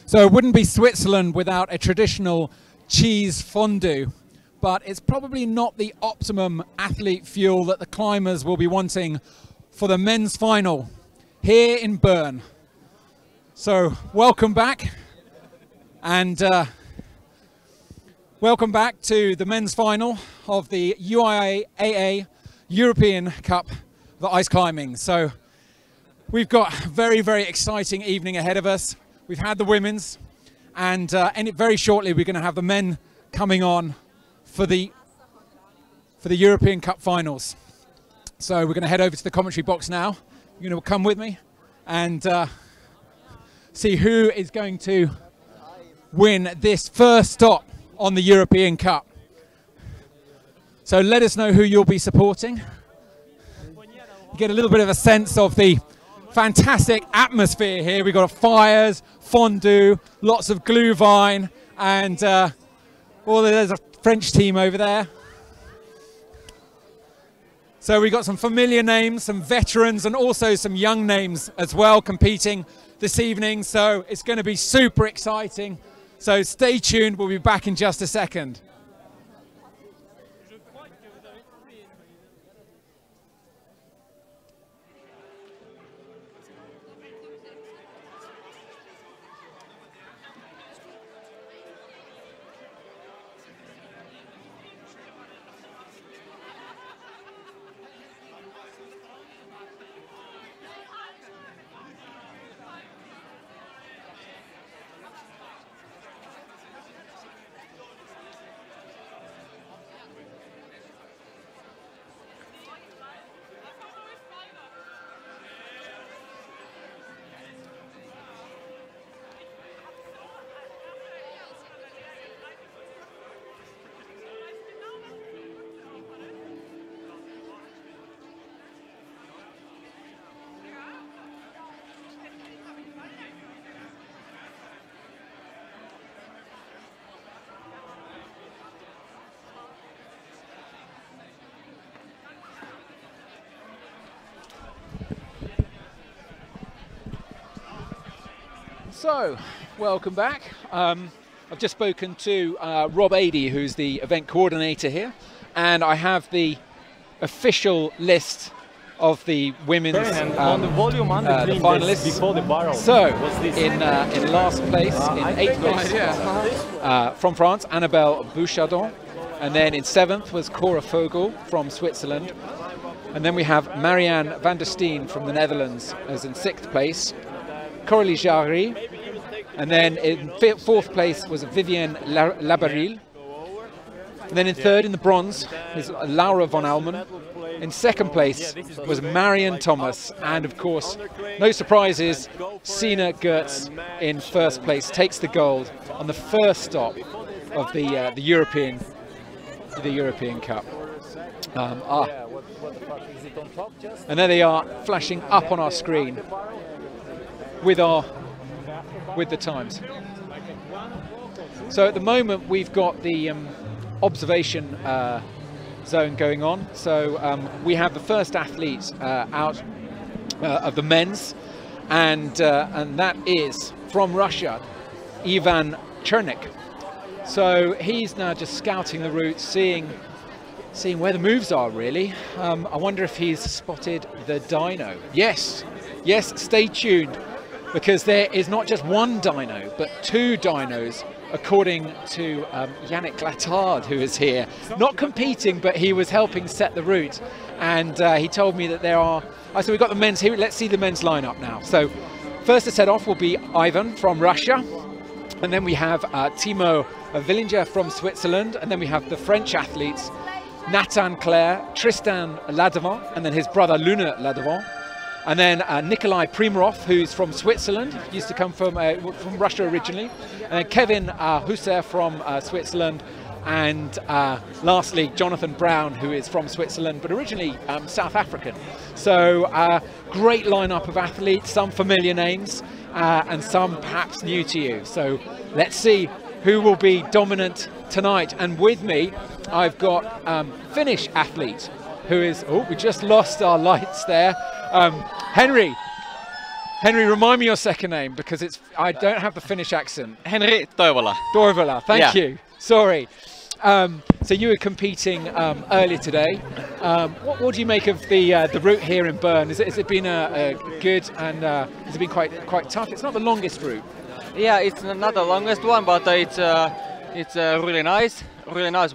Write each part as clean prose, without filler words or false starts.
So it wouldn't be Switzerland without a traditional cheese fondue, but it's probably not the optimum athlete fuel that the climbers will be wanting for the men's final here in Bern. So welcome back, and welcome back to the men's final of the UIAA European Cup for ice climbing. So we've got a very, very exciting evening ahead of us. We've had the women's, and very shortly we're going to have the men coming on for the European Cup finals. So we're going to head over to the commentary box now. You're going to come with me and see who is going to win this first stop on the European Cup. So let us know who you'll be supporting. You get a little bit of a sense of the fantastic atmosphere here. We've got fires, fondue, lots of glühwein, and there's a French team over there. So we've got some familiar names, some veterans, and also some young names as well competing this evening. So it's going to be super exciting. So stay tuned. We'll be back in just a second. So, welcome back. I've just spoken to Rob Adey, who's the event coordinator here, and I have the official list of the women's the finalists. Before the barrel. So, in last place, in 8th place, from France, Annabelle Bouchardon, and then in 7th was Cora Vogel from Switzerland, and then we have Marianne van der Steen from the Netherlands as in 6th place. Coralie Jarry, and then in 4th place was Vivienne Labarille, and then in 3rd in the bronze is Laura von Almen. In 2nd place was Marion Thomas, and of course, no surprises, Sina Gertz in 1st place takes the gold on the first stop of the European Cup. And there they are, flashing up on our screen with the times. So at the moment we've got the observation zone going on. So we have the first athlete out of the men's, and that is from Russia, Ivan Chernik. So he's now just scouting the route, seeing where the moves are really. I wonder if he's spotted the dyno. Yes, stay tuned, because there is not just one dyno, but 2 dynos, according to Yannick Glattard, who is here. Not competing, but he was helping set the route. And he told me that there are... so we've got the men's here. Let's see the men's lineup now. So first to set off will be Ivan from Russia. And then we have Timo Willinger from Switzerland. And then we have the French athletes, Nathan Claire, Tristan Lattimore, and then his brother Lune Lattimore. And then Nikolai Prima, who's from Switzerland, used to come from Russia originally. And then Kevin Husser from Switzerland. And lastly, Jonathan Brown, who is from Switzerland, but originally South African. So great lineup of athletes, some familiar names, and some perhaps new to you. So let's see who will be dominant tonight. And with me, I've got Finnish athlete, who is, we just lost our lights there. Henry, Henry, remind me your second name because I don't have the Finnish accent. Henry Toivola. Toivola, thank you. Sorry. So you were competing earlier today. What do you make of the route here in Bern? Has it been a good and has it been quite tough? It's not the longest route. Yeah, it's not the longest one, but it's a really nice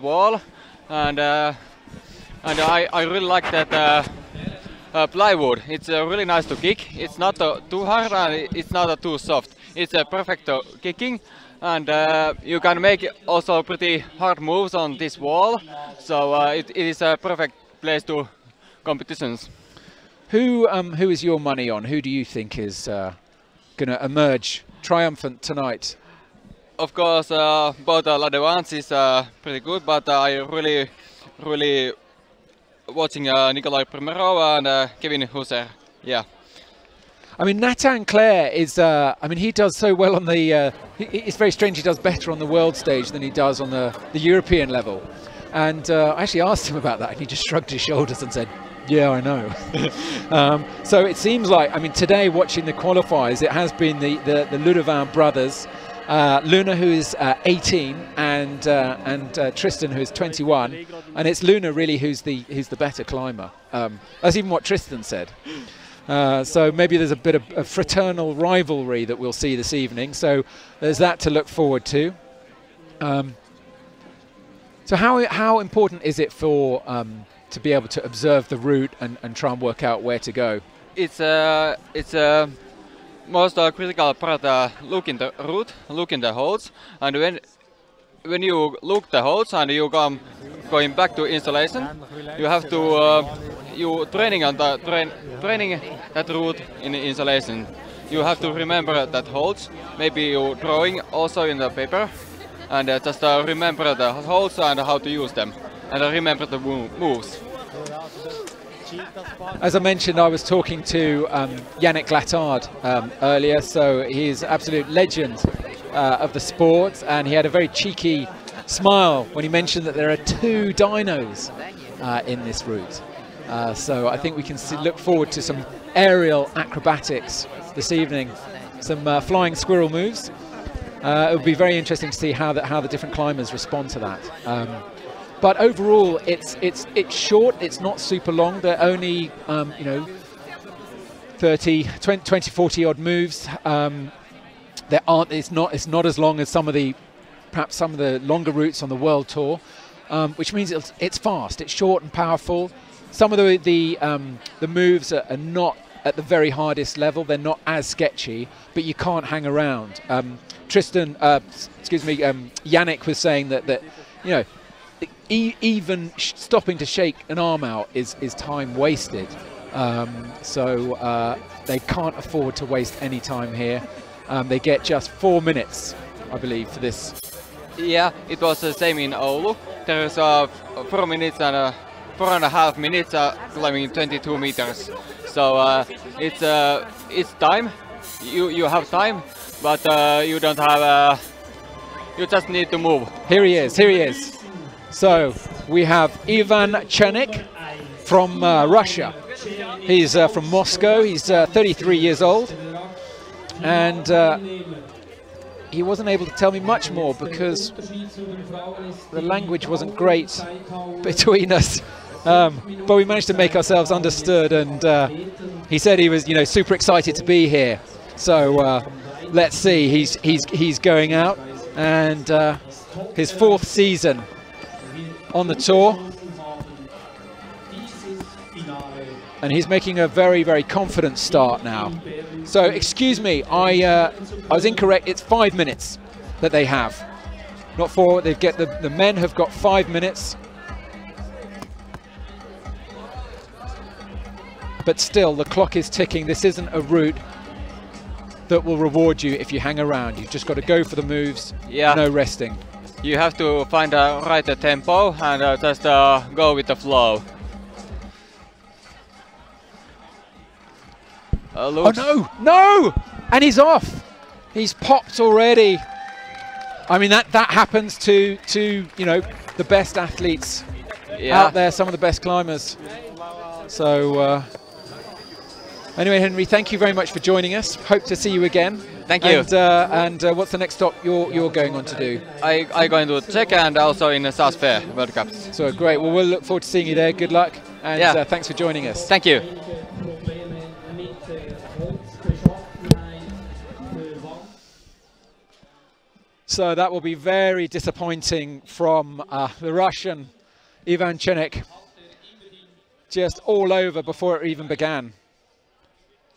wall, and I really like that plywood. It's really nice to kick. It's not too hard and it's not too soft. It's a perfect kicking, and you can make also pretty hard moves on this wall. So it is a perfect place to competitions. Who is your money on? Who do you think is going to emerge triumphant tonight? Of course, both Ladevans is pretty good, but I really watching Nikolai Prima and Kevin Husser. Yeah. I mean, Nathan Clare is, I mean, he does so well on the, it's very strange he does better on the world stage than he does on the European level. And I actually asked him about that and he just shrugged his shoulders and said, yeah, I know. So it seems like, I mean, today watching the qualifiers, it has been the Ludovin brothers, Luna, who is 18, and Tristan, who is 21, and it's Luna really who's the better climber. That's even what Tristan said. So maybe there's a bit of a fraternal rivalry that we'll see this evening. So there's that to look forward to. So how important is it for to be able to observe the route and try and work out where to go? It's most critical part. Look in the route, look in the holes, and when you look the holes and you going back to installation, you have to you training that route in installation. You have to remember that holes. Maybe you drawing also in the paper, and just remember the holes and how to use them, and remember the moves. As I mentioned, I was talking to Yannick Glattard earlier, so he's an absolute legend of the sport, and he had a very cheeky smile when he mentioned that there are 2 dynos in this route. So I think we can look forward to some aerial acrobatics this evening, some flying squirrel moves. It would be very interesting to see how the different climbers respond to that. But overall, it's short. It's not super long. They're only 20, 40 odd moves. It's not as long as perhaps some of the longer routes on the world tour, which means it's fast. It's short and powerful. Some of the moves are not at the very hardest level. They're not as sketchy, but you can't hang around. Yannick was saying that even stopping to shake an arm out is time wasted. So they can't afford to waste any time here. They get just 4 minutes, I believe, for this. Yeah, it was the same in Oulu. There is 4 minutes and 4.5 minutes climbing 22 meters. So it's time. You have time, but you don't have. You just need to move. Here he is. So we have Ivan Chernik from Russia. He's from Moscow. He's 33 years old, and he wasn't able to tell me much more because the language wasn't great between us. But we managed to make ourselves understood, and he said he was, super excited to be here. So let's see. He's going out, and his 4th season on the tour, and he's making a very, very confident start now. So excuse me, I was incorrect. It's 5 minutes that they have, not 4. They get the men have got 5 minutes, but still the clock is ticking. This isn't a route that will reward you if you hang around. You've just got to go for the moves. Yeah. No resting. You have to find the right tempo and just go with the flow. Oh no! And he's off. He's popped already. I mean, that happens to the best athletes out there, some of the best climbers. So Anyway, Henry, thank you very much for joining us. Hope to see you again. Thank you. And what's the next stop you're going on to do? I going to Czech and also in the South Fair World Cups. So great. Well, we'll look forward to seeing you there. Good luck. And thanks for joining us. Thank you. So that will be very disappointing from the Russian Ivan Chenik. Just all over before it even began.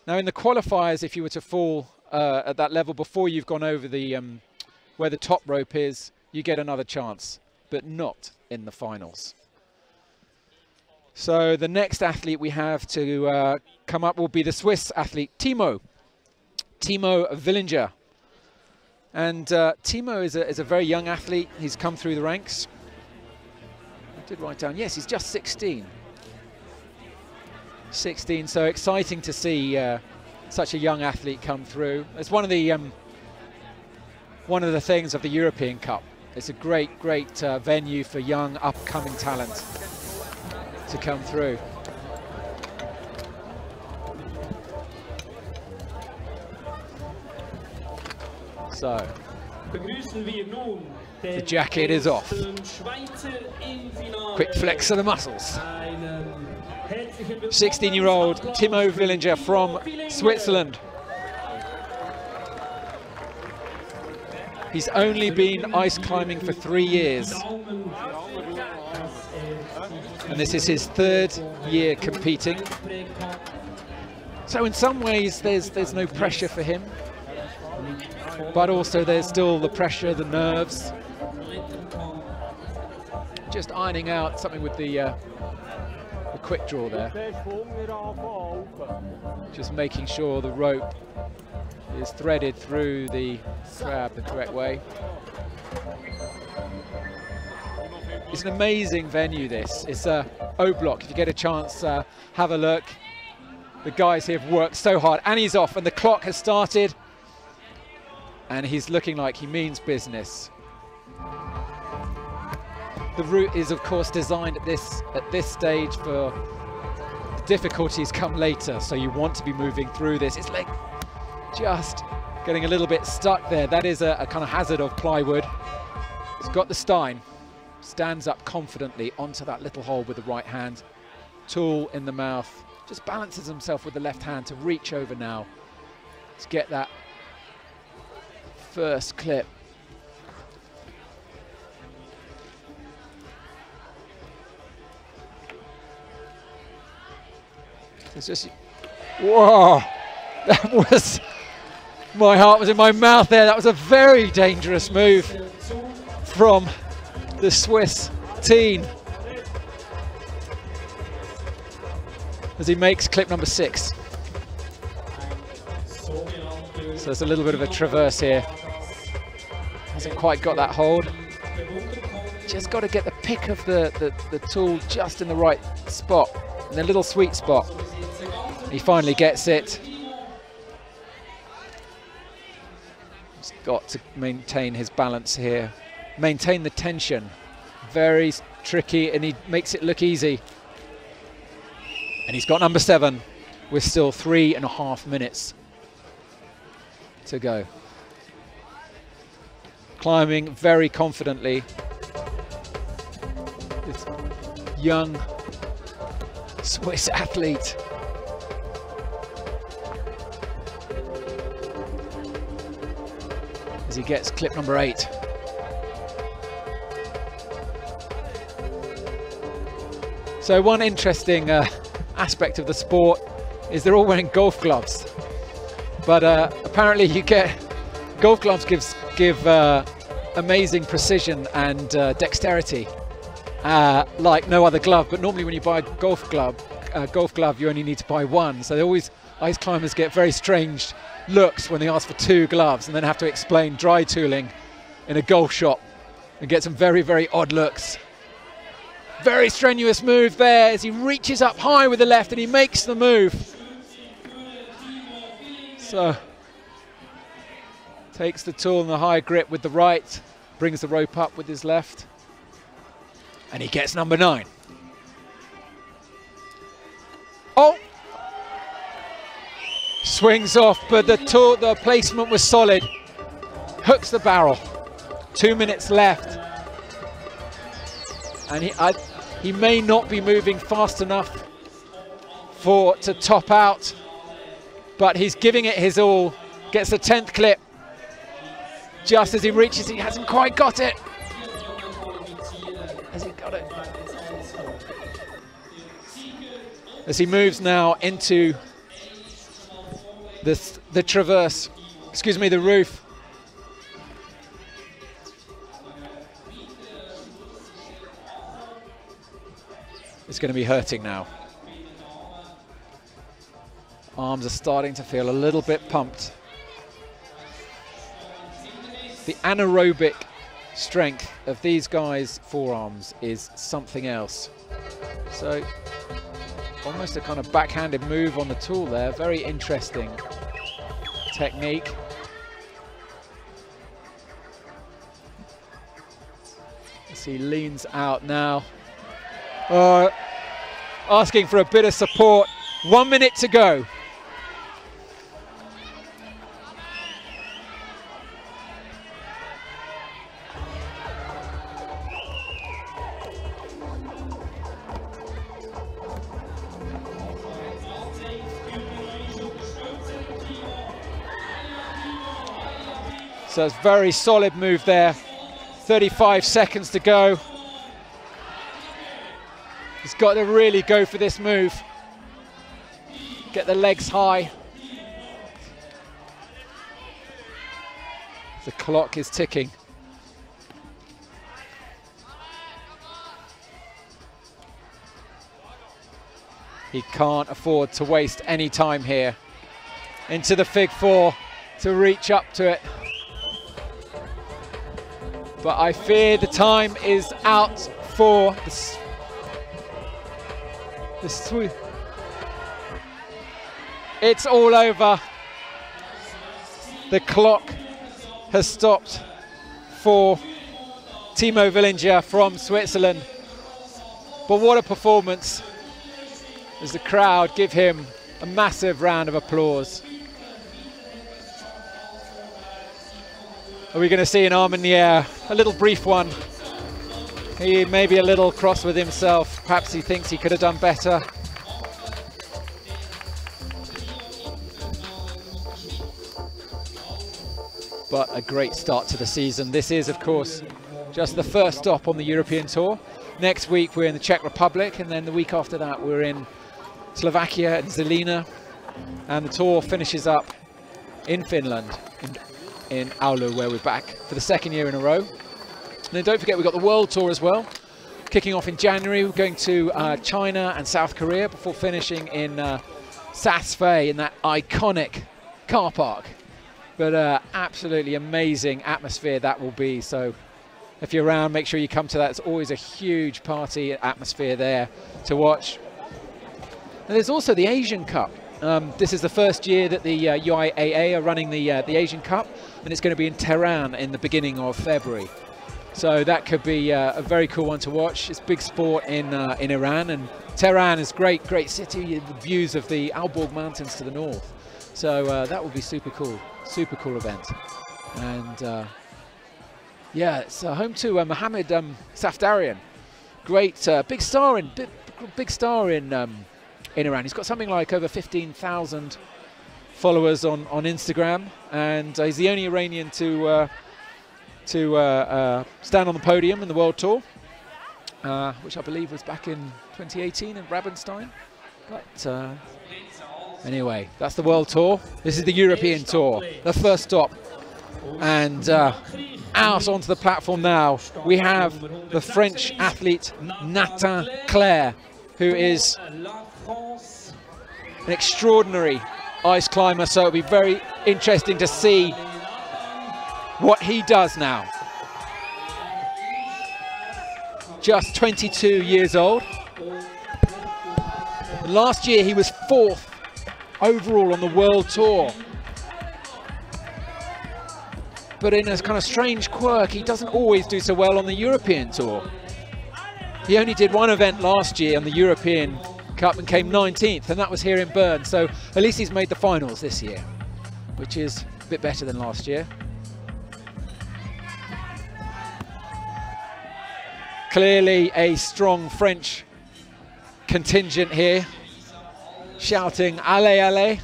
Now in the qualifiers, if you were to fall at that level before you've gone over the where the top rope is, you get another chance, but not in the finals. So the next athlete we have to come up will be the Swiss athlete Timo Willinger. And Timo is a very young athlete. He's come through the ranks. I did write down, yes, he's just 16. 16, so exciting to see such a young athlete come through. It's one of the things of the European Cup. It's a great venue for young upcoming talent to come through. So the jacket is off. Quick flex of the muscles. 16-year-old Timo Willinger from Switzerland. He's only been ice climbing for 3 years. And this is his 3rd year competing. So in some ways there's no pressure for him. But also there's still the pressure, the nerves. Just ironing out something with the quick draw there. Just making sure the rope is threaded through the crab the correct way. It's an amazing venue, this. It's O Block. If you get a chance, have a look. The guys here have worked so hard, and he's off, and the clock has started. And he's looking like he means business. The route is, of course, designed at this stage for difficulties come later. So you want to be moving through this. It's like just getting a little bit stuck there. That is a kind of hazard of plywood. He's got the stein. Stands up confidently onto that little hole with the right hand. Tool in the mouth. Just balances himself with the left hand to reach over now to get that first clip. It's just, whoa, that was, my heart was in my mouth there. That was a very dangerous move from the Swiss teen as he makes clip number 6. So there's a little bit of a traverse here. Hasn't quite got that hold. Just got to get the pick of the tool just in the right spot, in the little sweet spot. He finally gets it. He's got to maintain his balance here. Maintain the tension. Very tricky, and he makes it look easy. And he's got number 7 with still 3.5 minutes to go. Climbing very confidently. This young Swiss athlete. As he gets clip number 8. So one interesting aspect of the sport is they're all wearing golf gloves. But apparently you get golf gloves give amazing precision and dexterity like no other glove. But normally when you buy a golf glove you only need to buy one. So they always, ice climbers get very strange looks when they ask for 2 gloves and then have to explain dry tooling in a golf shop and get some very odd looks. Very strenuous move there as he reaches up high with the left and he makes the move. So takes the tool and the high grip with the right, brings the rope up with his left, and he gets number 9. Oh! Swings off, but the placement was solid. Hooks the barrel. 2 minutes left. And he may not be moving fast enough to top out, but he's giving it his all. Gets the 10th clip. Just as he reaches, he hasn't quite got it. Has he got it? As he moves now into the traverse, excuse me, the roof. It's going to be hurting now. Arms are starting to feel a little bit pumped. The anaerobic strength of these guys' forearms is something else. So almost a kind of backhanded move on the tool there. Very interesting technique. As he leans out now. Asking for a bit of support. 1 minute to go. So it's a very solid move there. 35 seconds to go. He's got to really go for this move. Get the legs high. The clock is ticking. He can't afford to waste any time here. Into the fig four to reach up to it. But I fear the time is out for the sweep. It's all over. The clock has stopped for Timo Willinger from Switzerland. But what a performance, as the crowd give him a massive round of applause. Are we going to see an arm in the air? A little brief one. He may be a little cross with himself. Perhaps he thinks he could have done better. But a great start to the season. This is, of course, just the first stop on the European Tour. Next week we're in the Czech Republic, and then the week after that we're in Slovakia and Žilina. And the tour finishes up in Finland, in Oulu, where we're back for the second year in a row. And then don't forget, we've got the World Tour as well, kicking off in January. We're going to China and South Korea before finishing in Saas-Fee in that iconic car park. But absolutely amazing atmosphere that will be. So if you're around, make sure you come to that. It's always a huge party atmosphere there to watch. And there's also the Asian Cup. This is the first year that the UIAA are running the Asian Cup, and it's going to be in Tehran in the beginning of February. So that could be a very cool one to watch. It's big sport in Iran, and Tehran is great city, the views of the Alborg Mountains to the north. So that will be super cool event. And yeah, it's home to Mohammed Safdarian, great big star in Iran. He's got something like over 15,000 followers on Instagram, and he's the only Iranian to stand on the podium in the World Tour, which I believe was back in 2018 in Rabenstein. But anyway, that's the World Tour. This is the European Tour, the first stop. And out onto the platform now, we have the French athlete Nathan Claire, who is an extraordinary ice climber, so it'll be very interesting to see what he does now. Just 22 years old. Last year he was 4th overall on the World Tour. But in a kind of strange quirk, he doesn't always do so well on the European Tour. He only did one event last year on the European Cup and came 19th, and that was here in Bern. So at least he's made the finals this year, which is a bit better than last year. Clearly a strong French contingent here, shouting "Allez, allez!"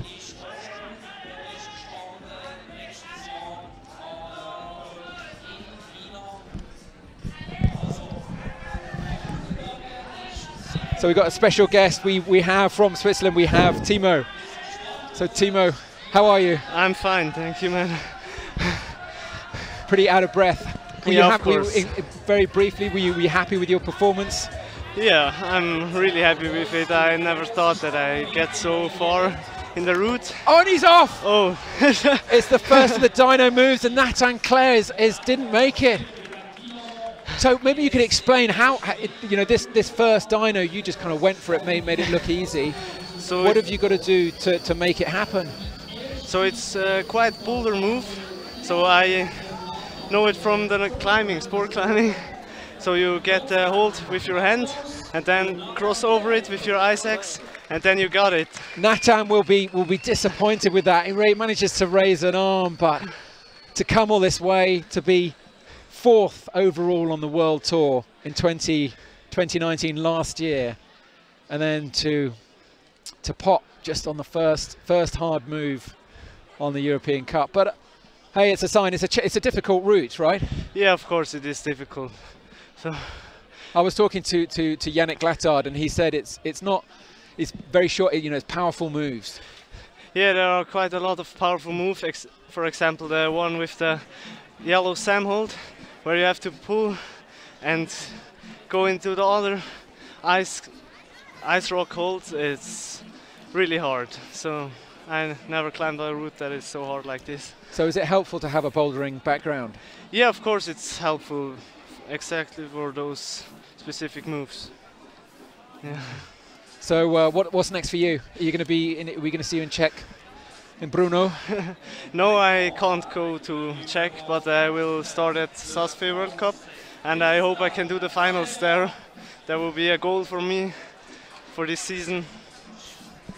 So we've got a special guest. We have from Switzerland, we have Timo. So Timo, how are you? I'm fine, thank you, man. Pretty out of breath. Were you Yeah, of happy, course. very briefly, were you happy with your performance? Yeah, I'm really happy with it. I never thought that I get so far in the route. Oh, and he's off! Oh, It's the first of the dyno moves, and Nathan Clare didn't make it. So maybe you could explain how, you know, this first dyno, you just kind of went for it, made it look easy. so What have you got to do to make it happen? So it's quite boulder move. So I know it from the climbing, sport climbing. So you get a hold with your hand and then cross over it with your ice axe, and then you got it. Nathan will be disappointed with that. He manages to raise an arm, but to come all this way, to be 4th overall on the World Tour in 2019 last year, and then to pop just on the first hard move on the European Cup. But hey, it's a sign. It's a difficult route, right? Yeah, of course it is difficult. So I was talking to Yannick Glattard, and he said it's very short. You know, it's powerful moves. yeah, there are quite a lot of powerful moves. For example, the one with the yellow Sam hold, where you have to pull and go into the other ice rock hold. It's really hard. So I never climbed a route that is so hard like this. So is it helpful to have a bouldering background? Yeah, of course it's helpful, exactly for those specific moves. Yeah. So what's next for you? Are you going to be? Are we going to see you in Czech, in Brno? No, I can't go to Czech, but I will start at Saasfe World Cup, and I hope I can do the finals there. That will be a goal for me for this season.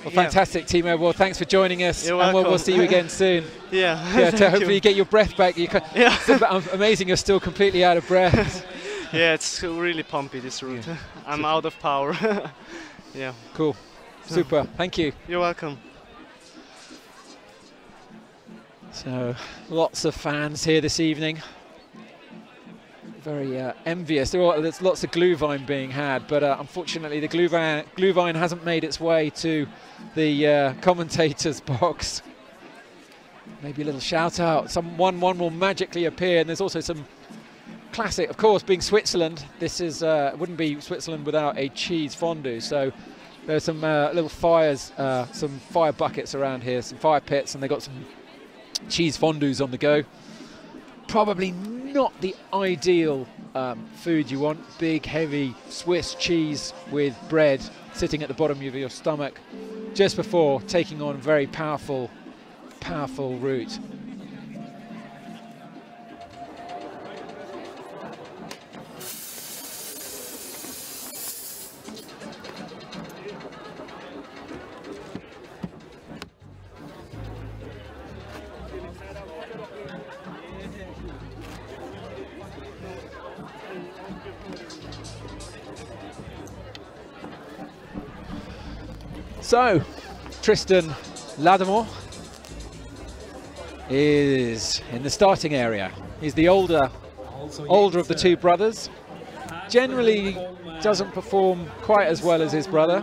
Well, fantastic, Timo. Well, thanks for joining us, You're and we'll welcome. see you again soon. Yeah. Yeah, to Thank hopefully you. get your breath back. Yeah. It's amazing you're still completely out of breath. Yeah, it's really pumpy, this route. Yeah. I'm out of power. Yeah. Cool, super. Thank you. You're welcome. So lots of fans here this evening. Very envious. There's lots of Glühwein being had, but unfortunately the Glühwein hasn't made its way to the commentators' box. Maybe a little shout out. One will magically appear, and there's also some classic, of course, being Switzerland. This is wouldn't be Switzerland without a cheese fondue. So there's some little fires, some fire buckets around here, some fire pits, and they got some cheese fondues on the go. Probably not the ideal food you want. Big, heavy Swiss cheese with bread sitting at the bottom of your stomach just before taking on very powerful route. So, Tristan Lattimore is in the starting area. He's the older of the two brothers. Generally doesn't perform quite as well as his brother,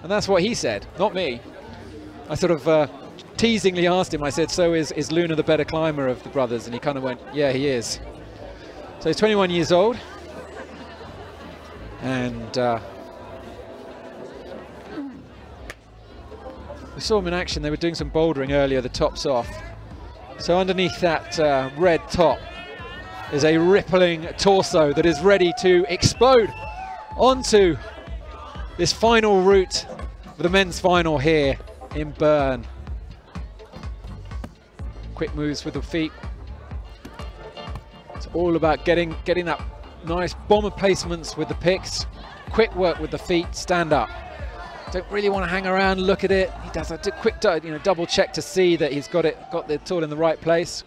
and that's what he said, not me. I sort of teasingly asked him, I said, so is Luna the better climber of the brothers? And he kind of went, yeah, he is. So he's 21 years old, and we saw him in action. They were doing some bouldering earlier, the top's off. So underneath that red top is a rippling torso that is ready to explode onto this final route for the men's final here in Bern. Quick moves with the feet. It's all about getting that nice bomber placements with the picks. Quick work with the feet, stand up. Don't really want to hang around and look at it. He does a quick double check to see that he's got the tool in the right place.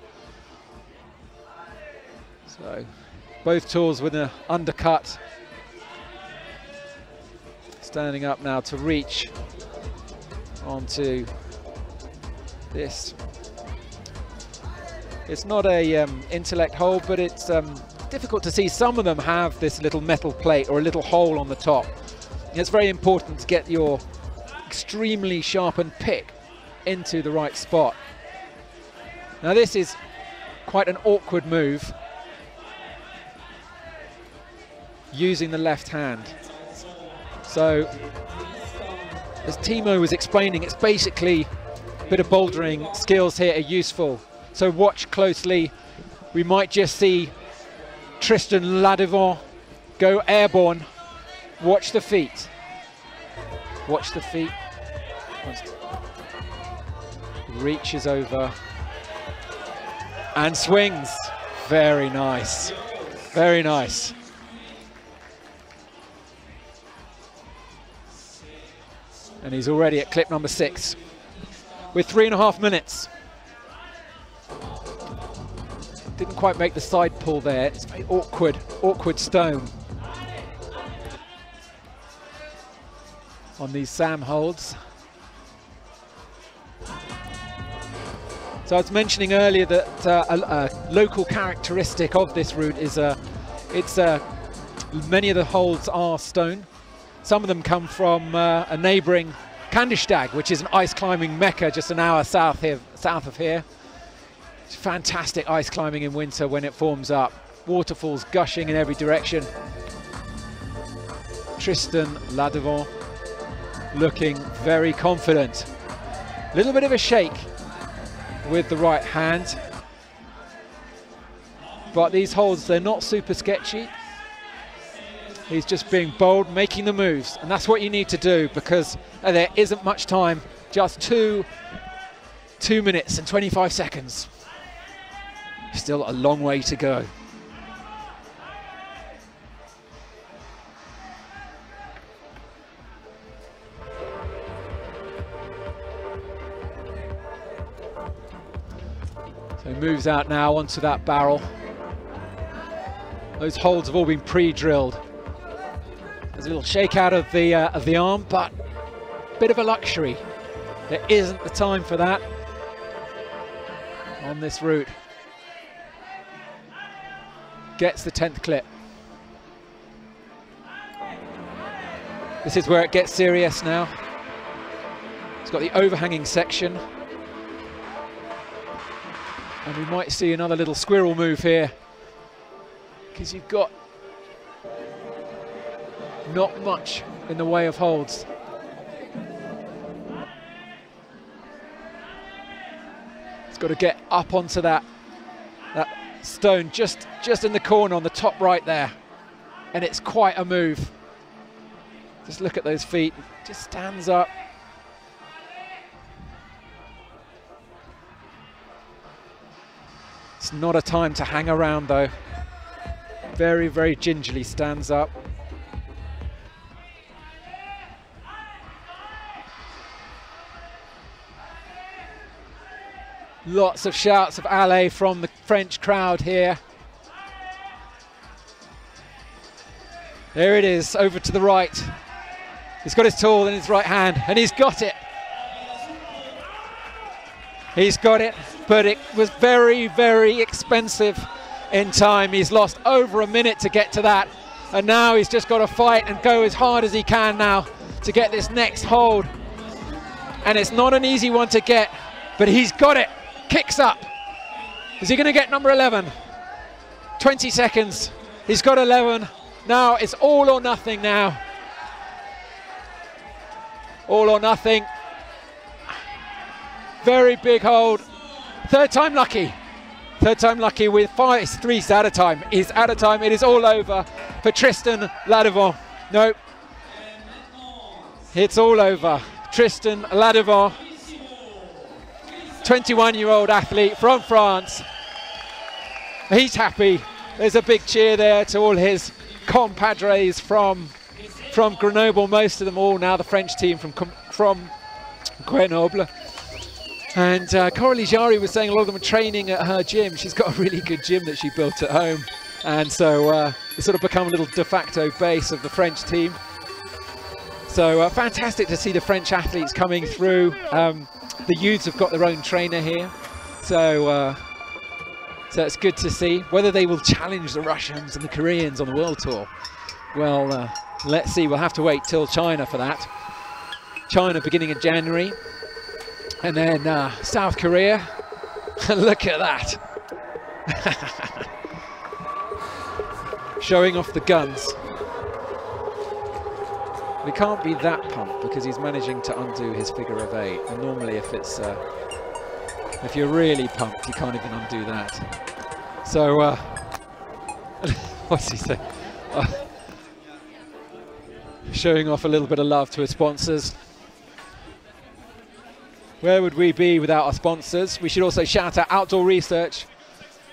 So both tools with an undercut. Standing up now to reach onto this. It's not a intellect hold, but it's difficult to see. Some of them have this little metal plate or a little hole on the top. It's very important to get your extremely sharpened pick into the right spot. Now this is quite an awkward move, using the left hand. So, as Timo was explaining, it's basically a bit of bouldering. Skills here are useful. So watch closely. We might just see Tristan Lattimore go airborne. Watch the feet. Watch the feet. Reaches over and swings. Very nice. Very nice. And he's already at clip number 6 with 3.5 minutes. Didn't quite make the side pull there. It's very awkward stone on these SAM holds. So I was mentioning earlier that a local characteristic of this route is many of the holds are stone. Some of them come from a neighbouring Kandistag, which is an ice climbing mecca just an hour south of here. It's fantastic ice climbing in winter when it forms up. Waterfalls gushing in every direction. Tristan Lattimore looking very confident. A little bit of a shake with the right hand. But these holds, they're not super sketchy. He's just being bold, making the moves, and that's what you need to do because there isn't much time, just 2 minutes and 25 seconds. Still a long way to go. So he moves out now onto that barrel. Those holds have all been pre-drilled. There's a little shake out of the arm, but a bit of a luxury. There isn't the time for that on this route. Gets the 10th clip. This is where it gets serious now. It's got the overhanging section. And we might see another little squirrel move here, because you've got not much in the way of holds. It's got to get up onto that stone just in the corner on the top right there, and it's quite a move. Just look at those feet, just stands up. It's not a time to hang around though. Very, very gingerly stands up. Lots of shouts of allez from the French crowd here. There it is, over to the right. He's got his tool in his right hand, and he's got it. He's got it, but it was very, very expensive in time. He's lost over a minute to get to that, and now he's just got to fight and go as hard as he can now to get this next hold. And it's not an easy one to get, but he's got it. Kicks up. Is he going to get number 11? 20 seconds. He's got 11. Now it's all or nothing now. All or nothing. Very big hold. Third time lucky. Third time lucky with 3 out of time. He's out of time. It is all over for Tristan Lattimore. Nope. It's all over. Tristan Lattimore, 21-year-old athlete from France. He's happy. There's a big cheer there to all his compadres from from Grenoble, most of them all now the French team from Grenoble. And Coralie Jari was saying a lot of them are training at her gym. She's got a really good gym that she built at home. And so it's sort of become a little de facto base of the French team. So fantastic to see the French athletes coming through. The youths have got their own trainer here. So it's good to see. Whether they will challenge the Russians and the Koreans on the World Tour, well, let's see. We'll have to wait till China for that. China beginning in January. And then South Korea. Look at that. Showing off the guns. We can't be that pumped because he's managing to undo his figure of 8. And normally if it's if you're really pumped, you can't even undo that. So what's he say? Showing off a little bit of love to his sponsors. Where would we be without our sponsors? We should also shout out Outdoor Research,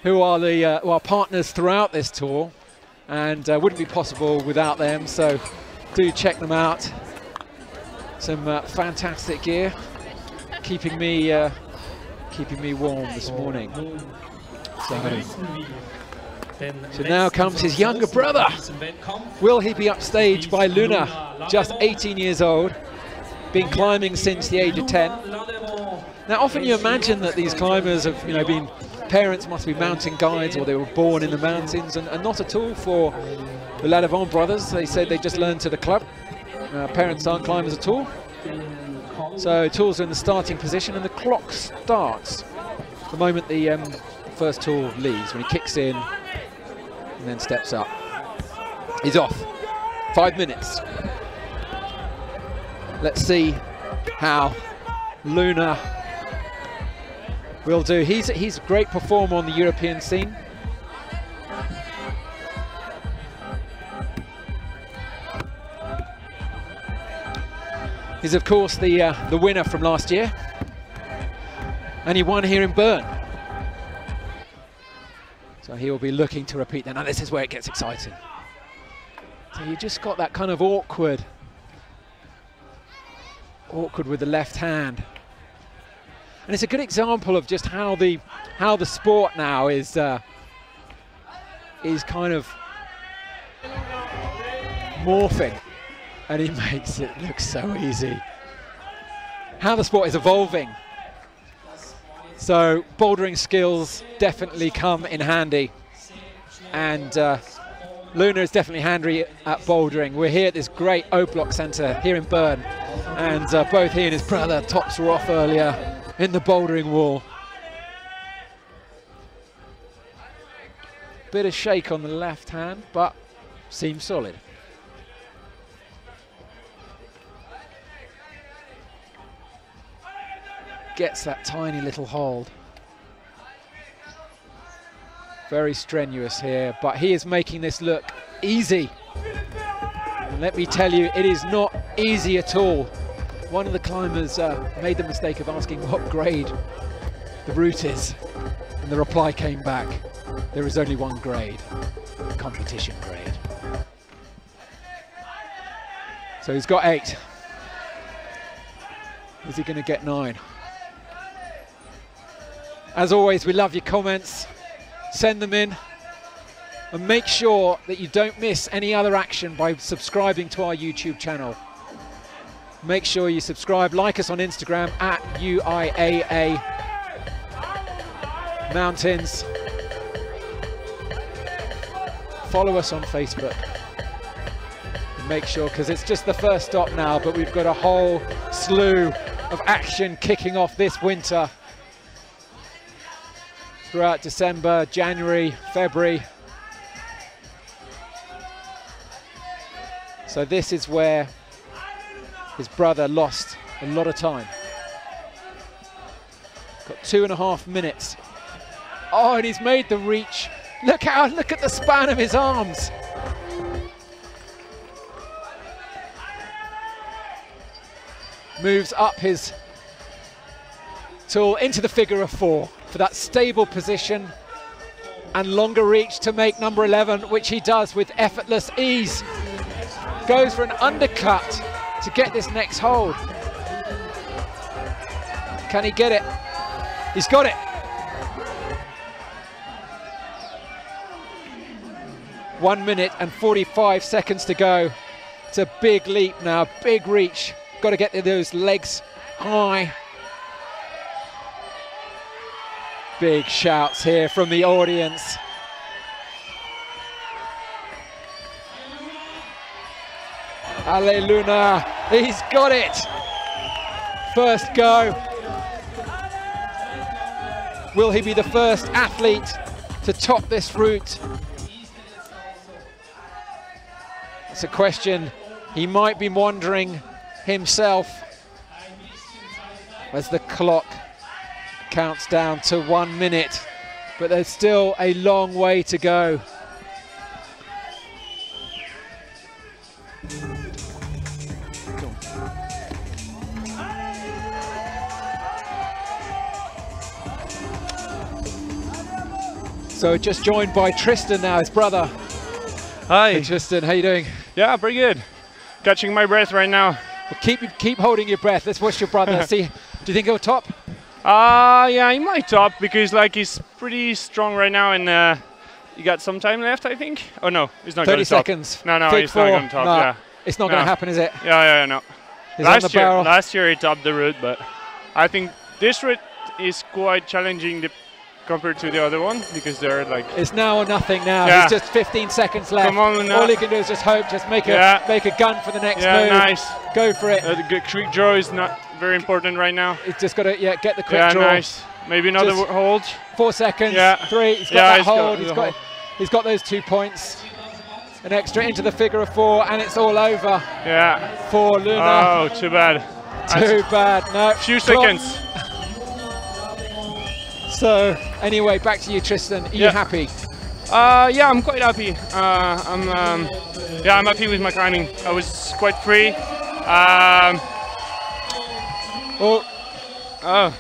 who are partners throughout this tour, and wouldn't be possible without them. So do check them out. Some fantastic gear, keeping me warm this morning. So now comes his younger brother. Will he be upstaged by Luna, just 18 years old, been climbing since the age of 10? Now often you imagine that these climbers have been, parents must be mountain guides or they were born in the mountains, and not at all for the Lattimore brothers. They said they just learned to the club. Parents aren't climbers at all. So tools are in the starting position and the clock starts the moment the first tool leaves, when he kicks in and then steps up. He's off. 5 minutes. Let's see how Luna will do. He's a great performer on the European scene. He's of course the winner from last year, and he won here in Bern. So he will be looking to repeat that. Now this is where it gets exciting. So you just got that kind of awkward with the left hand. And it's a good example of just how the sport now is kind of morphing, and he makes it look so easy. How the sport is evolving. So bouldering skills definitely come in handy, and Luna is definitely handy at bouldering. We're here at this great O-Block Centre here in Bern, and both he and his brother tops were off earlier in the bouldering wall. Bit of shake on the left hand, but seems solid. Gets that tiny little hold. Very strenuous here, but he is making this look easy. And let me tell you, it is not easy at all. One of the climbers made the mistake of asking what grade the route is, and the reply came back: there is only one grade, competition grade. So he's got 8. Is he going to get 9? As always, we love your comments. Send them in, and make sure that you don't miss any other action by subscribing to our YouTube channel. Make sure you subscribe, like us on Instagram at UIAA Mountains. Follow us on Facebook. And make sure, because it's just the first stop now, but we've got a whole slew of action kicking off this winter. Throughout December, January, February. So this is where his brother lost a lot of time. Got 2.5 minutes. Oh, and he's made the reach. Look at the span of his arms. Moves up his tool into the figure of 4 for that stable position and longer reach to make number 11, which he does with effortless ease. goes for an undercut to get this next hold. Can he get it? He's got it. 1 minute and 45 seconds to go. It's a big leap now, big reach. Got to get those legs high. Big shouts here from the audience. Ale Luna, he's got it. First go. Will he be the first athlete to top this route? It's a question he might be wondering himself as the clock counts down to 1 minute, but there's still a long way to go. So just joined by Tristan now, his brother. Hi. Hey Tristan, how you doing? Yeah, pretty good. Catching my breath right now. Well, keep holding your breath. Let's watch your brother. See, do you think he'll top? Yeah, he might top because like he's pretty strong right now, and he got some time left, I think. Oh no, he's not going to top. 30 seconds. No, Big he's not going to top. No, yeah, it's not going to happen, is it? Yeah, no. He's on the barrel. Last year he topped the route, but I think this route is quite challenging compared to the other one because they're like. It's now or nothing now. Yeah. There's just 15 seconds left. Come on, all he can do is just hope, just make a gun for the next move. Nice. Go for it. The quick draw is not very important right now. He's just got to get the quick draw. Nice. Maybe another hold. 4 seconds. Yeah. 3. He's got that hold. He's got those 2 points. An extra into the figure of 4, and it's all over. Yeah. For Luna. Oh, too bad. Too bad. No. Few seconds. So anyway, back to you, Tristan. Are you happy? Yeah, I'm quite happy. I'm happy with my climbing. I was quite free. Oh,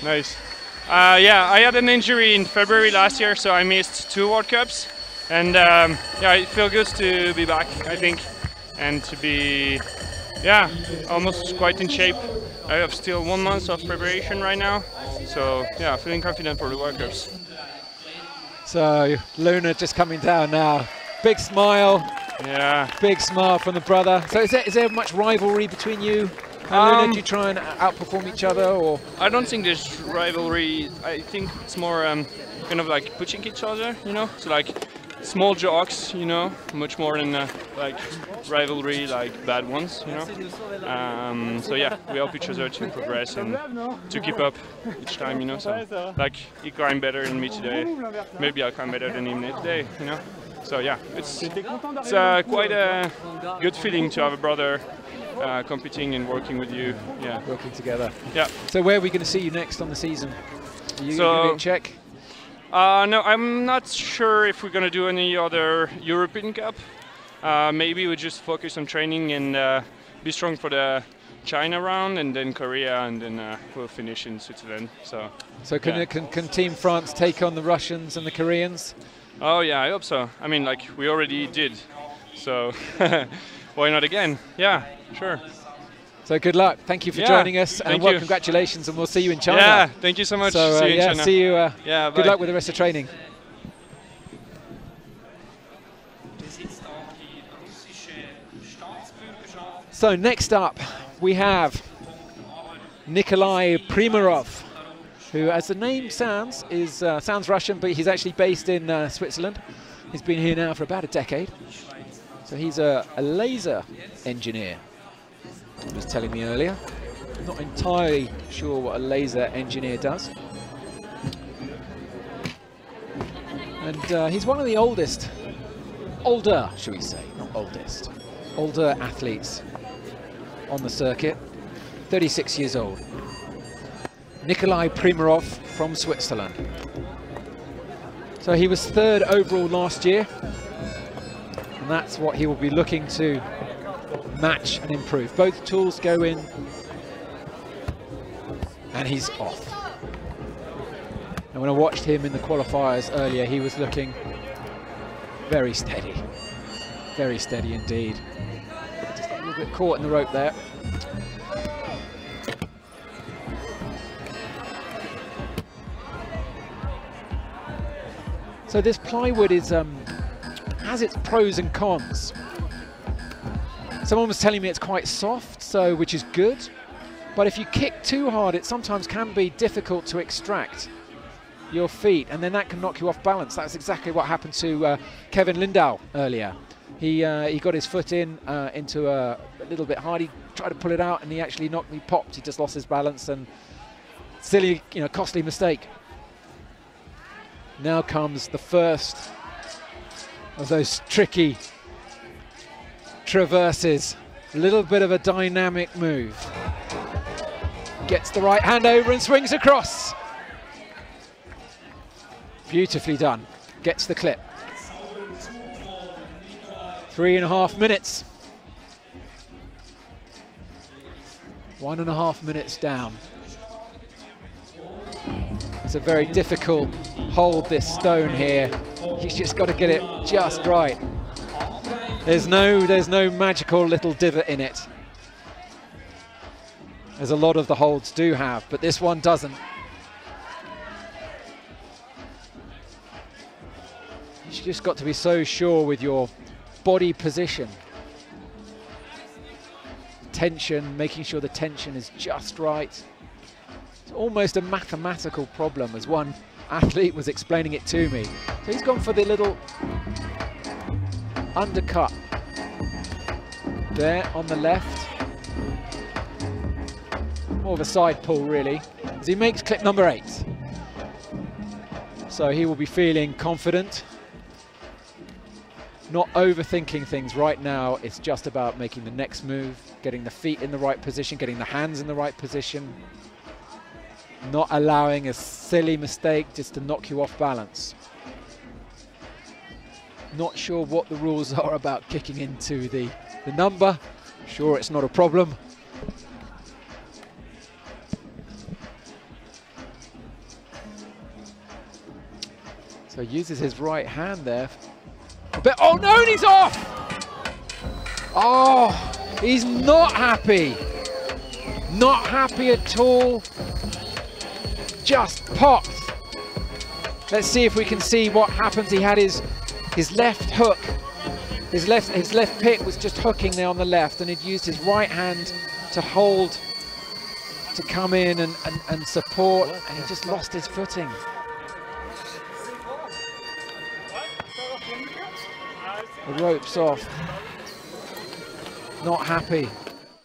nice. Yeah, I had an injury in February last year, so I missed 2 World Cups. And yeah, it feels good to be back, I think, and to be, almost quite in shape. I have still 1 month of preparation right now, so yeah, feeling confident for the World Cups. So Luna just coming down now. Big smile. Yeah. Big smile from the brother. So is there much rivalry between you and Luna? Do you try and outperform each other, or? I don't think there's rivalry. I think it's more kind of like pushing each other, you know. So like small jokes, you know, much more than like rivalry, like bad ones, you know. So yeah, we help each other to progress and to keep up each time, you know. So like he climbed better than me today, maybe I'll climb better than him today, you know. So yeah, it's quite a good feeling to have a brother competing and working with you. Yeah, working together. Yeah. So where are we going to see you next on the season? Are you going to be in Czech? No, I'm not sure if we're going to do any other European Cup. Maybe we just focus on training and be strong for the China round, and then Korea, and then we'll finish in Switzerland. So can Team France take on the Russians and the Koreans? Oh yeah, I hope so. I mean, like we already did, so why not again? Yeah, sure. So good luck. Thank you for joining us, and congratulations, and we'll see you in China. Yeah, thank you so much. So see you in China. See you. Yeah, good luck with the rest of training. So next up, we have Nikolai Prima, who, as the name sounds, sounds Russian, but he's actually based in Switzerland. He's been here now for about a decade. So he's a laser engineer. He was telling me earlier. Not entirely sure what a laser engineer does. And he's one of the older, should we say, not oldest, older athletes on the circuit. 36 years old. Nikolai Prima from Switzerland. So he was 3rd overall last year, and that's what he will be looking to match and improve. Both tools go in, and he's off. And when I watched him in the qualifiers earlier, he was looking very steady indeed. little bit caught in the rope there. So this plywood is has its pros and cons. Someone was telling me it's quite soft, so which is good. But if you kick too hard, it sometimes can be difficult to extract your feet, and then that can knock you off balance. That's exactly what happened to Kevin Lindahl earlier. He got his foot into a little bit hard. He tried to pull it out, and he actually popped. He just lost his balance, and silly, costly mistake. Now comes the first of those tricky traverses. A little bit of a dynamic move. Gets the right hand over and swings across. Beautifully done. Gets the clip. 3.5 minutes. 1.5 minutes down. It's a very difficult hold, this stone here. He's just got to get it just right. There's no magical little divot in it, as a lot of the holds do have, but this one doesn't. You've just got to be so sure with your body position. Tension, making sure the tension is just right. It's almost a mathematical problem, as one athlete was explaining it to me. So he's gone for the little undercut there on the left. More of a side pull, really, as he makes clip number 8. So he will be feeling confident, not overthinking things right now. It's just about making the next move, getting the feet in the right position, getting the hands in the right position, not allowing a silly mistake just to knock you off balance. Not sure what the rules are about kicking into the number. Sure, it's not a problem. So uses his right hand there. But oh no, and he's off! Oh, he's not happy. Not happy at all. Just popped. Let's see if we can see what happens. He had his left hook. His left pick was just hooking there on the left, and he'd used his right hand to hold, to come in and support, and he just lost his footing. The rope's off. Not happy.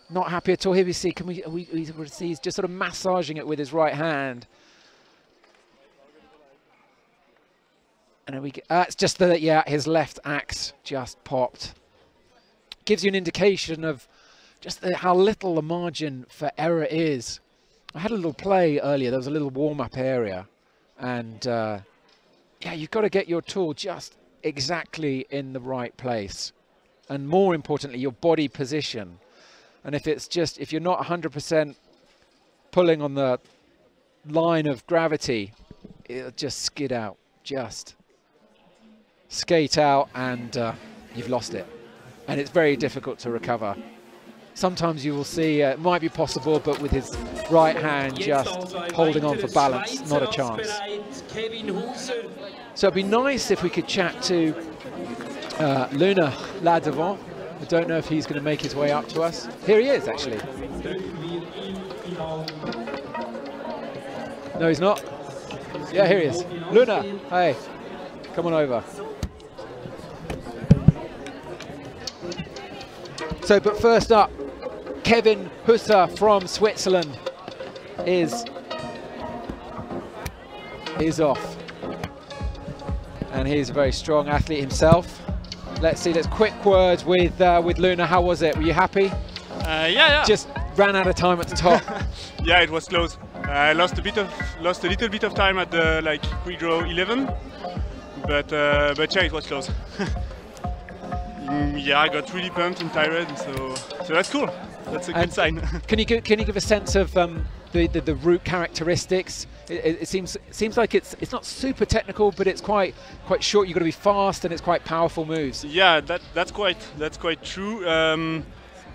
Not happy at all. Here we see, we see he's just sort of massaging it with his right hand. And then we get, it's just that, yeah, his left axe just popped. Gives you an indication of just how little the margin for error is. I had a little play earlier. There was a little warm-up area. And, yeah, you've got to get your tool just exactly in the right place. And more importantly, your body position. And if you're not 100% pulling on the line of gravity, it'll just skid out, just skate out, and you've lost it. And it's very difficult to recover. Sometimes you will see it might be possible, but with his right hand just holding on for balance, not a chance. So it'd be nice if we could chat to Luna là devant. I don't know if he's going to make his way up to us. Here he is, actually. No, he's not. Yeah, here he is. Luna, hey, come on over. So, but first up, Kevin Husser from Switzerland is off. And he's a very strong athlete himself. Let's see, let's quick words with Luna. How was it? Were you happy? Yeah. Just ran out of time at the top. Yeah, it was close. I lost a little bit of time at the pre-draw 11, but yeah, it was close. Yeah, I got really pumped and tired, so that's cool. That's a good sign. Can you give a sense of the route characteristics? It seems like it's not super technical, but it's quite short. You've got to be fast, and it's quite powerful moves. Yeah, that's quite true.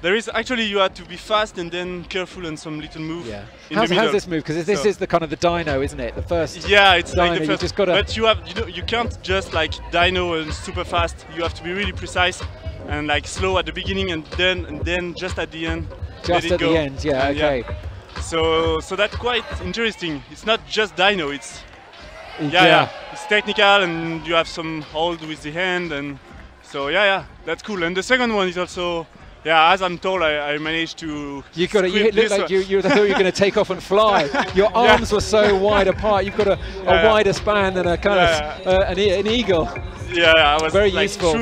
There is actually, you have to be fast and then careful on some little move. Yeah. In the middle. How's this move? Because this is the kind of the dyno, isn't it? The first. Yeah, it's dyno, like the first. Just gotta, but you have, you can't just like dyno and super fast. You have to be really precise and like slow at the beginning and then just at the end. Just at the end, yeah. Okay. Yeah. So that's quite interesting. It's not just dyno. It's it's technical and you have some hold with the hand and so that's cool. And the second one is also. Yeah, as I'm told, I managed to. You got it. You look like you thought you were going to take off and fly. Your arms were so wide apart. You've got a wider span than a kind of an eagle. Yeah, I was very like useful.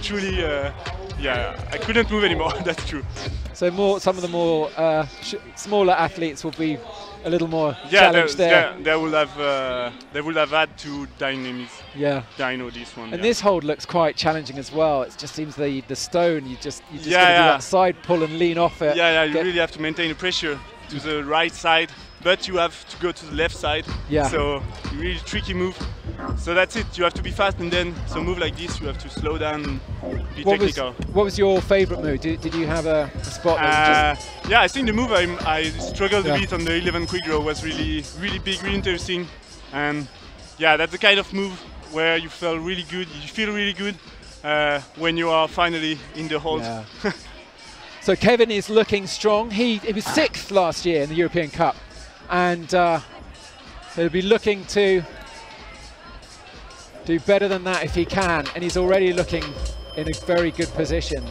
Truly, I couldn't move anymore. That's true. So some of the more smaller athletes will be a little more challenged there. They would have had to dyno this one. And this hold looks quite challenging as well. It just seems the stone, you just got to do that side pull and lean off it. Yeah, you really have to maintain the pressure to the right side, but you have to go to the left side. Yeah. So really tricky move. So that's it. You have to be fast, and then some move like this, you have to slow down, be technical. What was your favorite move? Did you have a spot? Yeah, I think the move I struggled a bit on the 11 quick draw was really big, really interesting, and yeah, that's the kind of move where you feel really good. You feel really good when you are finally in the hold. Yeah. So Kevin is looking strong. He was 6th last year in the European Cup, and he'll be looking to do better than that if he can, and he's already looking in a very good position.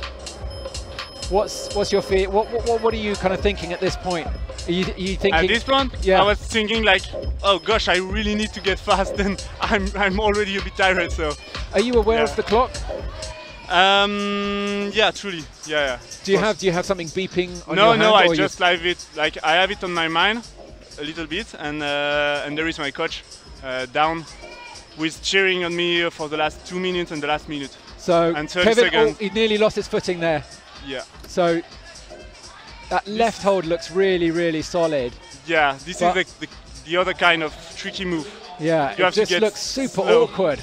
What's your fear? What are you kind of thinking at this point? Are you thinking at this point? Yeah. I was thinking like, oh gosh, I really need to get fast, and I'm already a bit tired. So. Are you aware of the clock? Yeah, truly. Yeah. Do you have something beeping on your hand? No, I just live it. Like I have it on my mind a little bit, and there is my coach down, with cheering on me for the last 2 minutes and the last minute. So and 30 Kevin, seconds. He nearly lost his footing there. Yeah. So that left hold looks really solid. Yeah, this is the other kind of tricky move. Yeah, it just looks super awkward.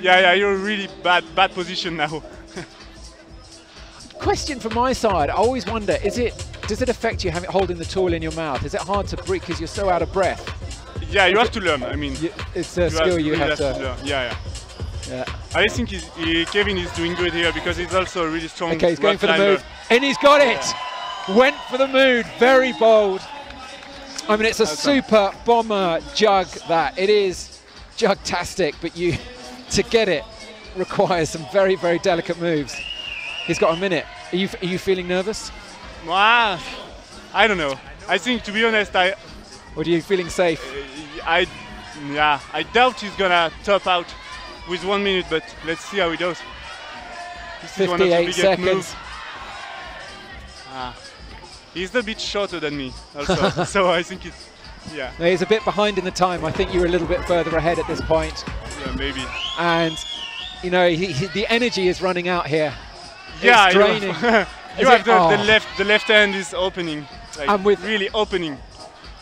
Yeah, you're in a really bad position now. Question from my side, I always wonder, does it affect you holding the tool in your mouth? Is it hard to breathe because you're so out of breath? Yeah, you have to learn. I mean, it's a skill you have to learn. Yeah. I think Kevin is doing good here because he's also a really strong. Okay, he's going for the move, and he's got it. Went for the mood, very bold. I mean, it's a super bomber jug. It is jug-tastic, but to get it requires some very delicate moves. He's got a minute. Are you feeling nervous? I don't know. I think, to be honest, Or are you feeling safe? I doubt he's gonna top out with 1 minute, but let's see how he does. This 58 is one of the biggest seconds. moves. He's a bit shorter than me, also. So I think it's No, he's a bit behind in the time. I think you were a little bit further ahead at this point. Yeah, maybe. And you know, the energy is running out here. Yeah, it's draining. You have the left hand is opening, like and with really opening.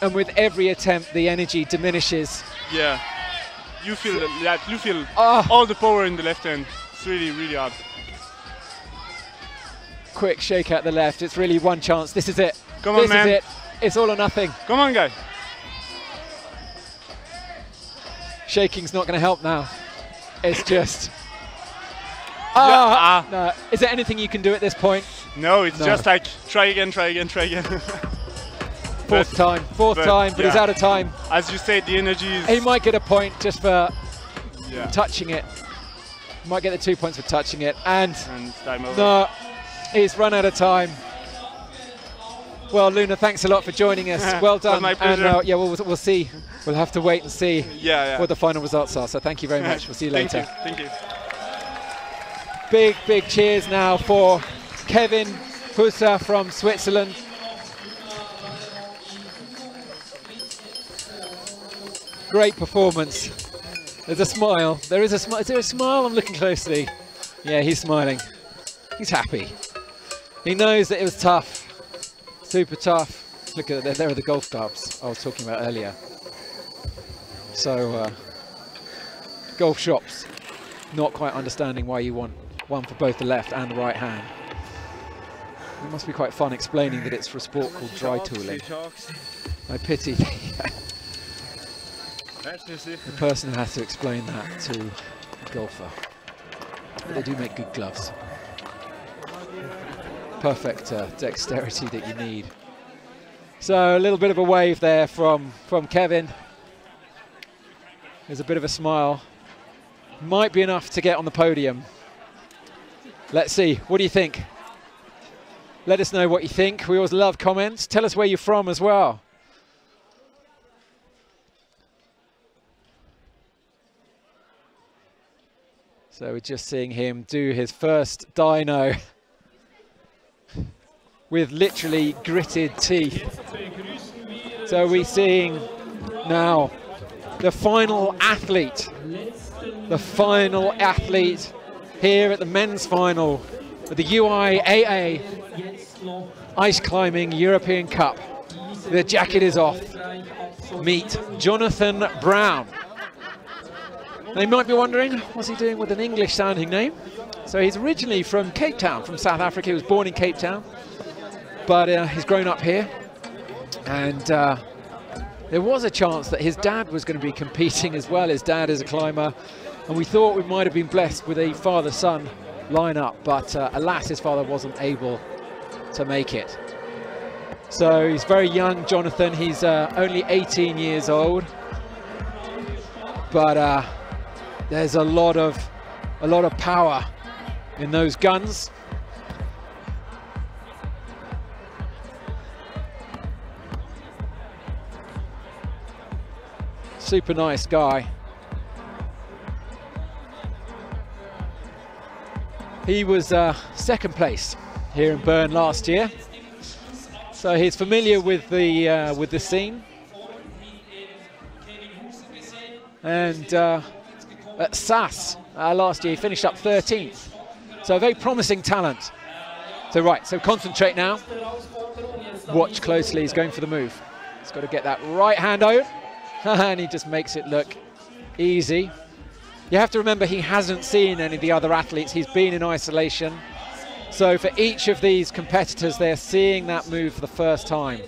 And with every attempt, the energy diminishes. Yeah, you feel that. You feel all the power in the left hand. It's really hard. Quick shake out the left. It's really one chance. This is it. Come on, man. This is it. It's all or nothing. Come on, guy. Shaking's not going to help now. It's just. No. Is there anything you can do at this point? No, it's just like try again. Fourth time, but he's out of time. As you said, the energy is... He might get a point just for touching it. He might get the 2 points for touching it. And time over. No, he's run out of time. Well, Luna, thanks a lot for joining us. Well done. My pleasure. And we'll see. We'll have to wait and see what the final results are. So thank you very much. We'll see you later. Thank you. Big cheers now for Kevin Husser from Switzerland. Great performance. There's a smile. There is a smile. Is there a smile? I'm looking closely. Yeah, he's smiling. He's happy. He knows that it was tough. Super tough. Look at there are the golf clubs I was talking about earlier. So golf shops not quite understanding why you want one for both the left and the right hand. It must be quite fun explaining that it's for a sport called dry tooling. I pity the person who has to explain that to a golfer. But they do make good gloves. Perfect dexterity that you need. So a little bit of a wave there from Kevin. There's a bit of a smile. Might be enough to get on the podium. Let's see. What do you think? Let us know what you think. We always love comments. Tell us where you're from as well. So we're just seeing him do his first dyno with literally gritted teeth. So we're seeing now the final athlete here at the men's final of the UIAA Ice Climbing European Cup. The jacket is off. Meet Jonathan Brown. They might be wondering, what's he doing with an English sounding name? So he's originally from Cape Town, from South Africa. He was born in Cape Town, but he's grown up here. And there was a chance that his dad was going to be competing as well. His dad is a climber, and we thought we might have been blessed with a father-son lineup, but alas, his father wasn't able to make it. So he's very young, Jonathan. He's only 18 years old, but there's a lot of power in those guns. Super nice guy. He was second place here in Bern last year, so he's familiar with the scene. And at SAS last year, he finished up 13th. So a very promising talent. So right, so concentrate now. Watch closely, he's going for the move. He's got to get that right hand out, and he just makes it look easy. You have to remember he hasn't seen any of the other athletes. He's been in isolation. So for each of these competitors, they're seeing that move for the first time.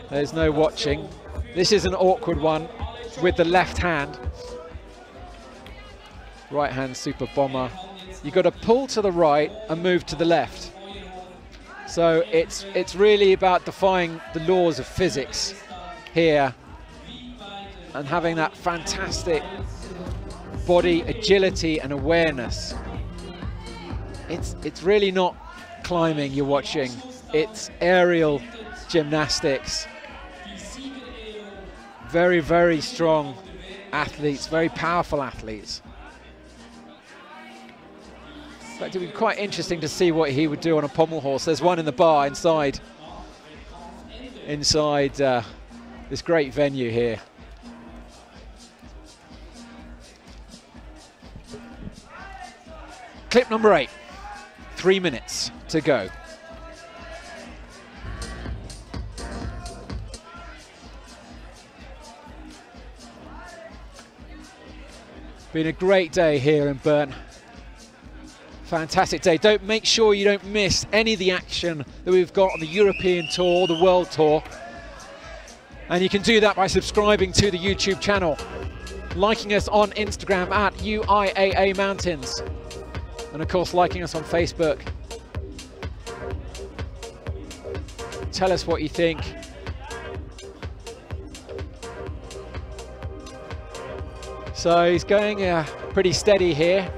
There's no watching. This is an awkward one with the left hand. Right hand super bomber. You've got to pull to the right and move to the left. So it's really about defying the laws of physics here and having that fantastic body agility and awareness. It's really not climbing you're watching, it's aerial gymnastics. Very, very strong athletes, very powerful athletes. In fact, it would be quite interesting to see what he would do on a pommel horse. There's one in the bar inside this great venue here. Clip number 8, 3 minutes to go. Been a great day here in Bern. Fantastic day. Make sure you don't miss any of the action that we've got on the European Tour, the World Tour. And you can do that by subscribing to the YouTube channel, liking us on Instagram at UIAA Mountains, and of course liking us on Facebook. Tell us what you think. So he's going pretty steady here.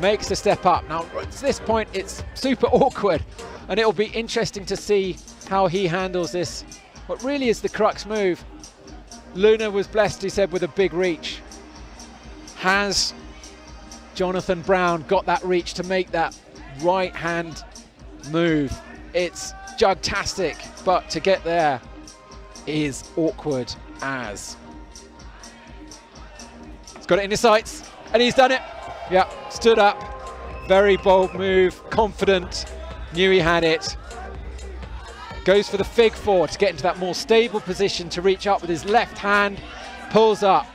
Makes the step up. Now at this point it's super awkward, and it'll be interesting to see how he handles this. What really is the crux move. Luna was blessed, he said, with a big reach. Has Jonathan Brown got that reach to make that right hand move? It's jugtastic, but to get there is awkward as. He's got it in his sights, and he's done it. Yeah, stood up, very bold move, confident, knew he had it. Goes for the fig four to get into that more stable position to reach up with his left hand, pulls up.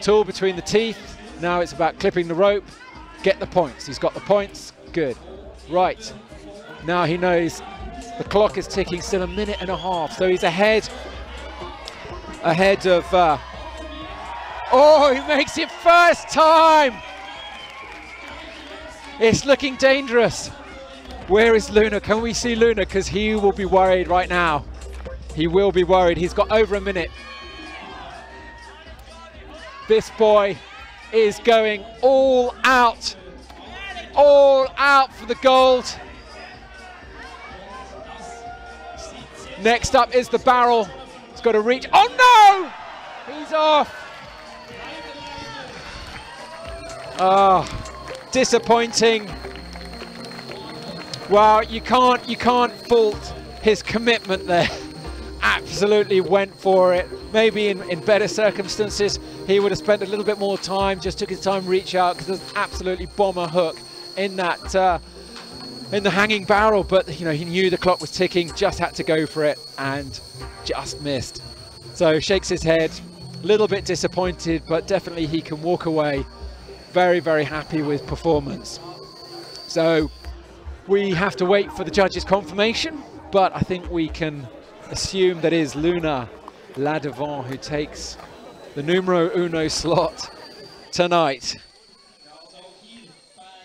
Tool between the teeth, now it's about clipping the rope, get the points. He's got the points, good. Right, now he knows the clock is ticking, still a minute and a half, so he's ahead of, oh, he makes it first time! It's looking dangerous. Where is Luna? Can we see Luna? Because he will be worried right now. He will be worried. He's got over a minute. This boy is going all out for the gold. Next up is the barrel. It's got to reach. Oh no! He's off. Oh, disappointing. Well, you can't fault his commitment there. Absolutely went for it. Maybe in better circumstances he would have spent a little bit more time, just took his time, reach out, because there's absolutely bomber hook in that in the hanging barrel, but you know, he knew the clock was ticking, just had to go for it and just missed. So shakes his head, a little bit disappointed, but definitely he can walk away very, very happy with performance. So we have to wait for the judges' confirmation, but I think we can assume that is Luna Lattimore who takes the numero uno slot tonight.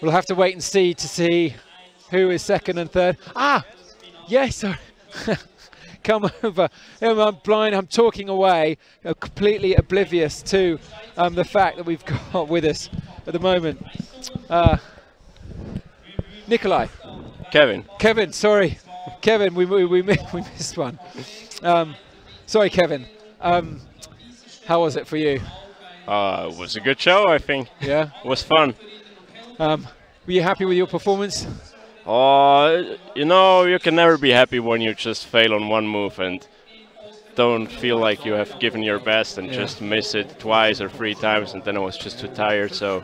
We'll have to wait and see who is second and third. Ah, yes, sorry. Come over. I'm blind, I'm talking away, completely oblivious to the fact that we've got with us at the moment Nikolai. Kevin, sorry. Kevin, we missed one. Sorry, Kevin. How was it for you? It was a good show, I think. Yeah? It was fun. Were you happy with your performance? You know, you can never be happy when you just fail on one move and don't feel like you have given your best and just miss it twice or 3 times, and then I was just too tired. So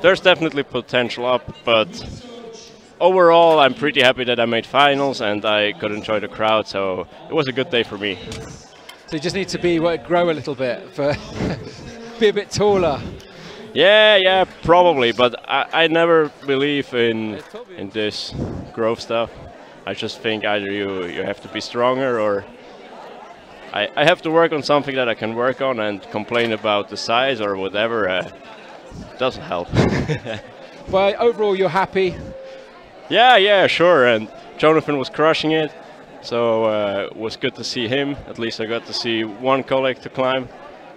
there's definitely potential up, but overall I'm pretty happy that I made finals and I could enjoy the crowd, so it was a good day for me. So you just need to grow a little bit, be a bit taller. Yeah, probably, but I never believe in this growth stuff. I just think either you have to be stronger, or I have to work on something that I can work on, and complain about the size or whatever doesn't help. Well, overall you're happy? Yeah, sure, and Jonathan was crushing it, so it was good to see him. At least I got to see one colleague to climb,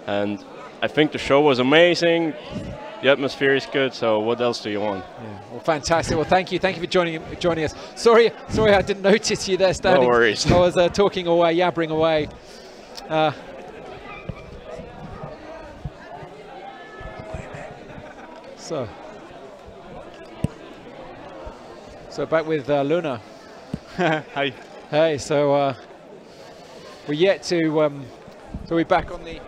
and I think the show was amazing. The atmosphere is good, so what else do you want? Yeah. Well, fantastic. Well, thank you for joining us. Sorry, I didn't notice you there standing. No worries. I was talking away, yabbering away. So back with Luna. Hi. Hey. So we're yet to. So we're back on the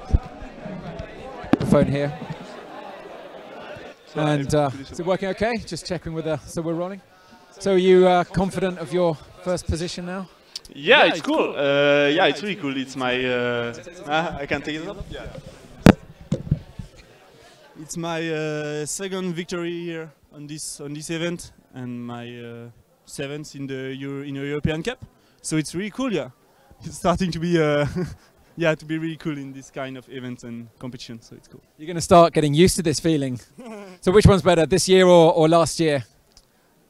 phone here. And is it working okay? Just checking with so we're rolling. So are you confident of your first position now? Yeah, it's cool. Yeah, it's really cool. It's my I can take it up. Yeah. It's my second victory here on this event, and my 7th in the European Cup. So it's really cool. Yeah, it's starting to be yeah, to be really cool in this kind of events and competition. So it's cool. You're going to start getting used to this feeling. So which one's better, this year or last year?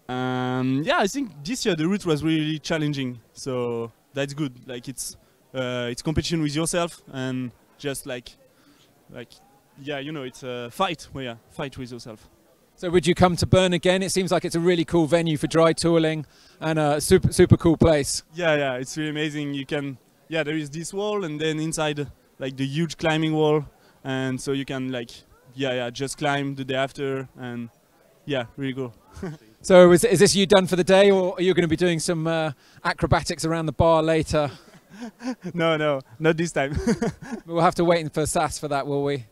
Yeah, I think this year the route was really challenging, so that's good. Like it's competition with yourself, and just like yeah, you know, it's a fight. Well, yeah, fight with yourself. So would you come to Bern again? It seems like it's a really cool venue for dry tooling and a super cool place. Yeah, it's really amazing. You can, yeah, there is this wall, and then inside like the huge climbing wall, and so you can like just climb the day after, and yeah, really cool. So is this you done for the day, or are you going to be doing some acrobatics around the bar later? No, not this time. We'll have to wait for SAS for that, will we?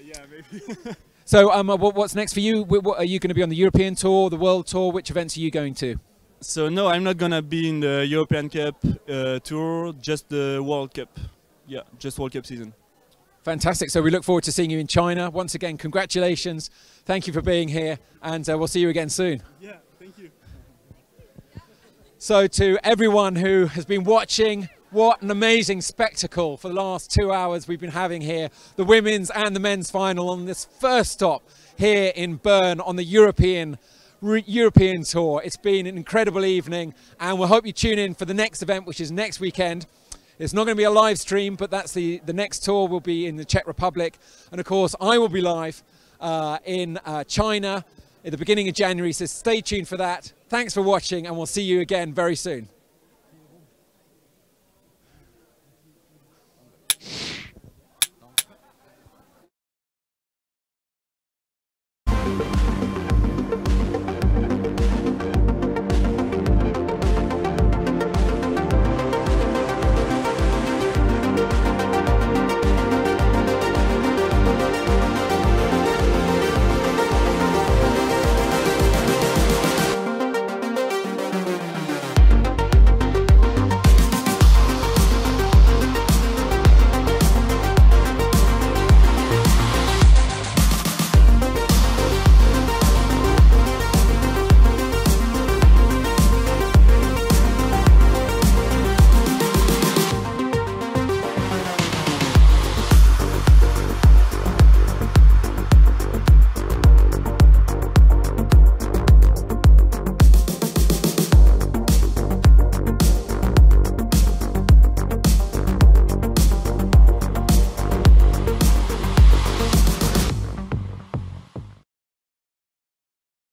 Yeah, maybe. So what's next for you? Are you going to be on the European Tour, the World Tour? Which events are you going to? So no, I'm not going to be in the European Cup Tour, just the World Cup. Yeah, just World Cup season. Fantastic. So we look forward to seeing you in China. Once again, congratulations. Thank you for being here, and we'll see you again soon. Yeah, thank you. So to everyone who has been watching, what an amazing spectacle for the last 2 hours we've been having here. The women's and the men's final on this first stop here in Bern on the European tour. It's been an incredible evening, and we hope you tune in for the next event, which is next weekend. It's not going to be a live stream, but that's the next tour will be in the Czech Republic. And of course, I will be live in China at the beginning of January, so stay tuned for that. Thanks for watching, and we'll see you again very soon.